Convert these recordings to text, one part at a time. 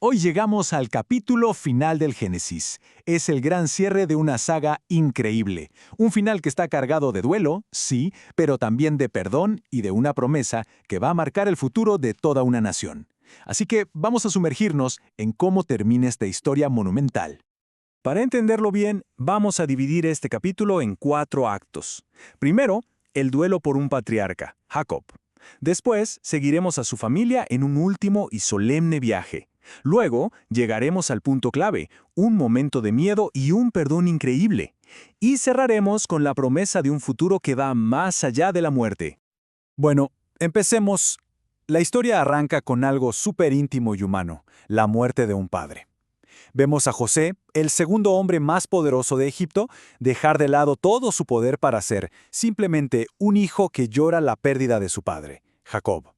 Hoy llegamos al capítulo final del Génesis. Es el gran cierre de una saga increíble. Un final que está cargado de duelo, sí, pero también de perdón y de una promesa que va a marcar el futuro de toda una nación. Así que vamos a sumergirnos en cómo termina esta historia monumental. Para entenderlo bien, vamos a dividir este capítulo en 4 actos. Primero, el duelo por un patriarca, Jacob. Después, seguiremos a su familia en un último y solemne viaje. Luego, llegaremos al punto clave, un momento de miedo y un perdón increíble. Y cerraremos con la promesa de un futuro que va más allá de la muerte. Bueno, empecemos. La historia arranca con algo súper íntimo y humano, la muerte de un padre. Vemos a José, el segundo hombre más poderoso de Egipto, dejar de lado todo su poder para ser simplemente un hijo que llora la pérdida de su padre, Jacob.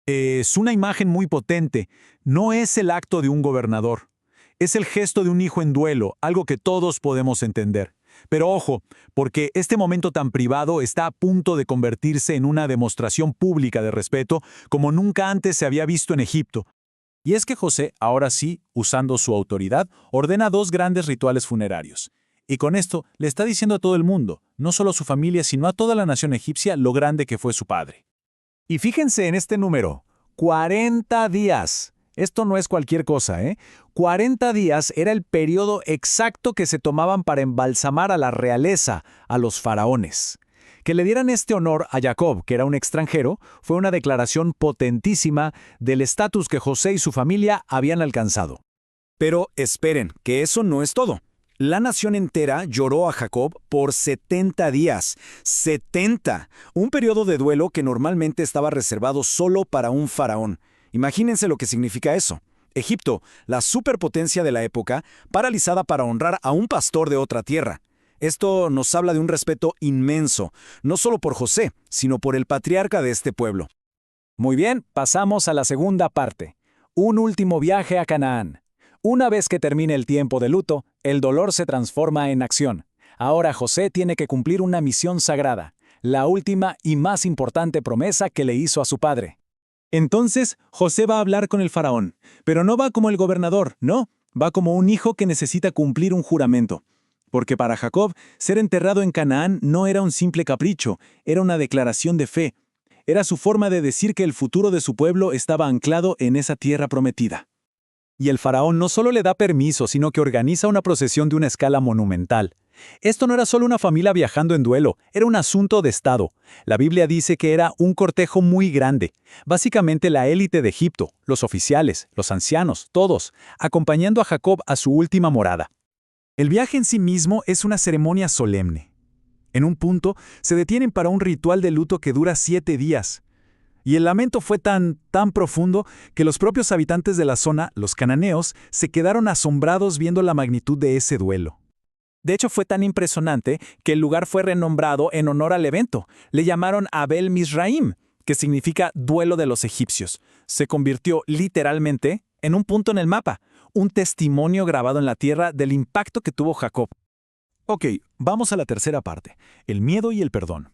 Es una imagen muy potente. No es el acto de un gobernador. Es el gesto de un hijo en duelo, algo que todos podemos entender. Pero ojo, porque este momento tan privado está a punto de convertirse en una demostración pública de respeto como nunca antes se había visto en Egipto. Y es que José, ahora sí, usando su autoridad, ordena 2 grandes rituales funerarios. Y con esto le está diciendo a todo el mundo, no solo a su familia, sino a toda la nación egipcia, lo grande que fue su padre. Y fíjense en este número, 40 días. Esto no es cualquier cosa, ¿eh? 40 días era el periodo exacto que se tomaban para embalsamar a la realeza, a los faraones. Que le dieran este honor a Jacob, que era un extranjero, fue una declaración potentísima del estatus que José y su familia habían alcanzado. Pero esperen, que eso no es todo. La nación entera lloró a Jacob por 70 días. ¡70! Un periodo de duelo que normalmente estaba reservado solo para un faraón. Imagínense lo que significa eso. Egipto, la superpotencia de la época, paralizada para honrar a un pastor de otra tierra. Esto nos habla de un respeto inmenso, no solo por José, sino por el patriarca de este pueblo. Muy bien, pasamos a la segunda parte. Un último viaje a Canaán. Una vez que termine el tiempo de luto, el dolor se transforma en acción. Ahora José tiene que cumplir una misión sagrada, la última y más importante promesa que le hizo a su padre. Entonces, José va a hablar con el faraón, pero no va como el gobernador, no, va como un hijo que necesita cumplir un juramento. Porque para Jacob, ser enterrado en Canaán no era un simple capricho, era una declaración de fe. Era su forma de decir que el futuro de su pueblo estaba anclado en esa tierra prometida. Y el faraón no solo le da permiso, sino que organiza una procesión de una escala monumental. Esto no era solo una familia viajando en duelo, era un asunto de Estado. La Biblia dice que era un cortejo muy grande. Básicamente la élite de Egipto, los oficiales, los ancianos, todos, acompañando a Jacob a su última morada. El viaje en sí mismo es una ceremonia solemne. En un punto, se detienen para un ritual de luto que dura 7 días. Y el lamento fue tan profundo que los propios habitantes de la zona, los cananeos, se quedaron asombrados viendo la magnitud de ese duelo. De hecho, fue tan impresionante que el lugar fue renombrado en honor al evento. Le llamaron Abel Mizraim, que significa duelo de los egipcios. Se convirtió literalmente en un punto en el mapa, un testimonio grabado en la tierra del impacto que tuvo Jacob. Ok, vamos a la tercera parte, el miedo y el perdón.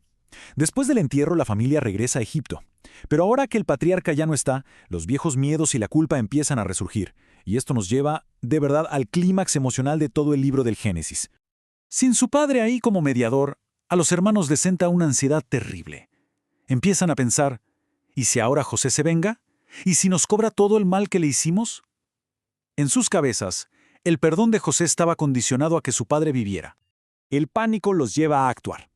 Después del entierro, la familia regresa a Egipto. Pero ahora que el patriarca ya no está, los viejos miedos y la culpa empiezan a resurgir. Y esto nos lleva, de verdad, al clímax emocional de todo el libro del Génesis. Sin su padre ahí como mediador, a los hermanos les entra una ansiedad terrible. Empiezan a pensar, ¿y si ahora José se venga? ¿Y si nos cobra todo el mal que le hicimos? En sus cabezas, el perdón de José estaba condicionado a que su padre viviera. El pánico los lleva a actuar.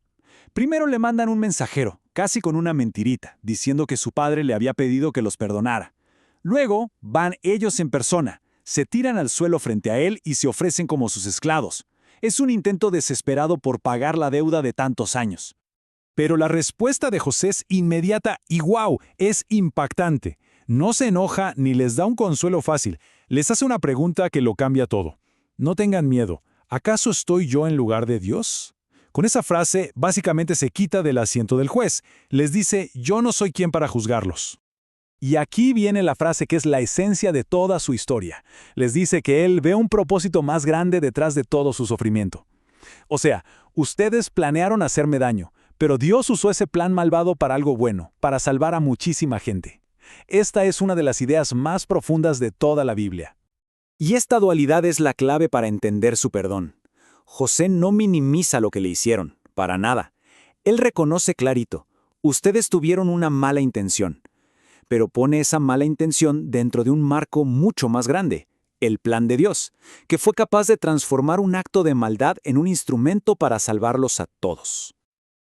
Primero le mandan un mensajero, casi con una mentirita, diciendo que su padre le había pedido que los perdonara. Luego van ellos en persona, se tiran al suelo frente a él y se ofrecen como sus esclavos. Es un intento desesperado por pagar la deuda de tantos años. Pero la respuesta de José es inmediata y ¡guau! Es impactante. No se enoja ni les da un consuelo fácil. Les hace una pregunta que lo cambia todo. No tengan miedo. ¿Acaso estoy yo en lugar de Dios? Con esa frase, básicamente se quita del asiento del juez. Les dice, yo no soy quien para juzgarlos. Y aquí viene la frase que es la esencia de toda su historia. Les dice que él ve un propósito más grande detrás de todo su sufrimiento. O sea, ustedes planearon hacerme daño, pero Dios usó ese plan malvado para algo bueno, para salvar a muchísima gente. Esta es una de las ideas más profundas de toda la Biblia. Y esta dualidad es la clave para entender su perdón. José no minimiza lo que le hicieron, para nada. Él reconoce clarito, ustedes tuvieron una mala intención, pero pone esa mala intención dentro de un marco mucho más grande, el plan de Dios, que fue capaz de transformar un acto de maldad en un instrumento para salvarlos a todos.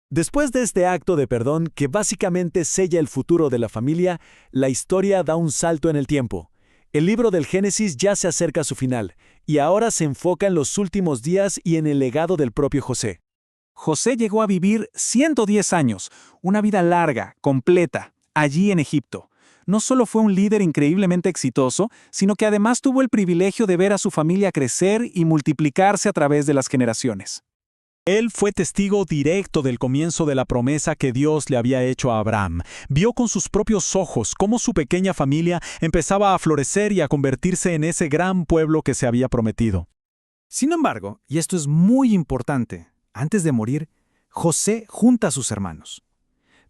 Después de este acto de perdón que básicamente sella el futuro de la familia, la historia da un salto en el tiempo. El libro del Génesis ya se acerca a su final, y ahora se enfoca en los últimos días y en el legado del propio José. José llegó a vivir 110 años, una vida larga, completa, allí en Egipto. No solo fue un líder increíblemente exitoso, sino que además tuvo el privilegio de ver a su familia crecer y multiplicarse a través de las generaciones. Él fue testigo directo del comienzo de la promesa que Dios le había hecho a Abraham. Vio con sus propios ojos cómo su pequeña familia empezaba a florecer y a convertirse en ese gran pueblo que se había prometido. Sin embargo, y esto es muy importante, antes de morir, José junta a sus hermanos.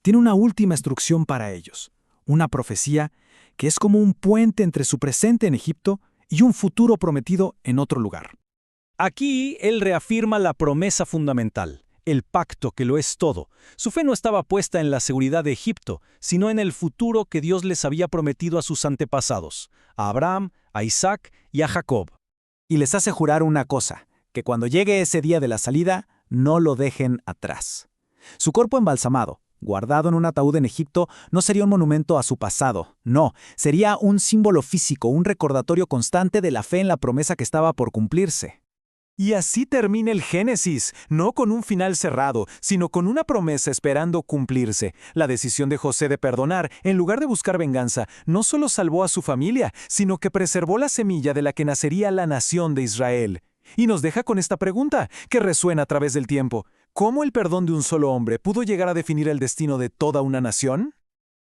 Tiene una última instrucción para ellos, una profecía que es como un puente entre su presente en Egipto y un futuro prometido en otro lugar. Aquí él reafirma la promesa fundamental, el pacto que lo es todo. Su fe no estaba puesta en la seguridad de Egipto, sino en el futuro que Dios les había prometido a sus antepasados, a Abraham, a Isaac y a Jacob. Y les hace jurar una cosa, que cuando llegue ese día de la salida, no lo dejen atrás. Su cuerpo embalsamado, guardado en un ataúd en Egipto, no sería un monumento a su pasado, no, sería un símbolo físico, un recordatorio constante de la fe en la promesa que estaba por cumplirse. Y así termina el Génesis, no con un final cerrado, sino con una promesa esperando cumplirse. La decisión de José de perdonar, en lugar de buscar venganza, no solo salvó a su familia, sino que preservó la semilla de la que nacería la nación de Israel. Y nos deja con esta pregunta, que resuena a través del tiempo. ¿Cómo el perdón de un solo hombre pudo llegar a definir el destino de toda una nación?